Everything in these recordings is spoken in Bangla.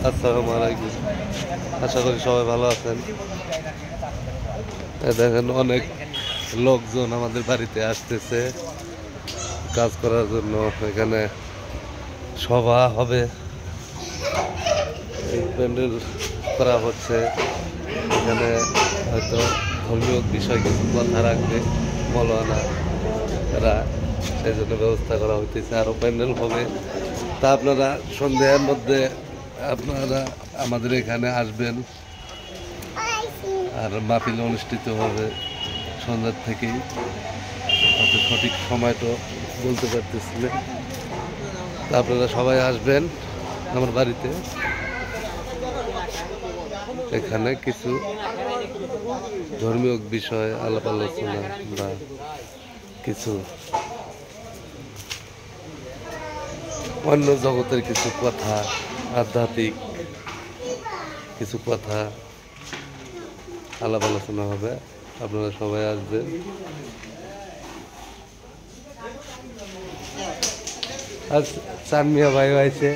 আসসালামু আলাইকুম। আশা করি সবাই ভালো আছেন। দেখেন অনেক লোকজন আমাদের বাড়িতে আসতেছে কাজ করার জন্য। এখানে সভা হবে, প্যান্ডেল করা হচ্ছে। এখানে হয়তো ধর্মীয় বিষয় কিছু কথা রাখবে মৌলানারা, সেই জন্য ব্যবস্থা করা হইতেছে। আরও প্যান্ডেল হবে। তা আপনারা সন্ধ্যার মধ্যে আপনারা আমাদের এখানে আসবেন। আর মাহফিল অনুষ্ঠিত হবে সন্ধ্যার থেকেই, হয়তো সঠিক সময়টা বলতে পারতেছি না। তা আপনারা সবাই আসবেন আমার বাড়িতে। এখানে কিছু ধর্মীয় বিষয় আলাপ আলোচনা বা কিছু অন্য জগতের কিছু কথা, আধ্যাত্মিক কিছু কথা আলাপ আলোচনা হবে। আপনারা সবাই আসবেন। আজ চানমিয়া ভাই আইছে,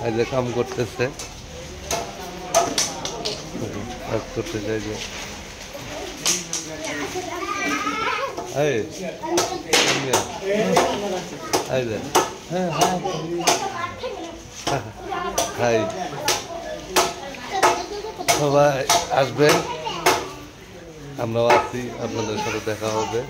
আজ কাম করতেছে, কাজ করতে চাই যে হাই, সবাই আসবেন। আমরাও আছি, আপনাদের সাথে দেখা হবে।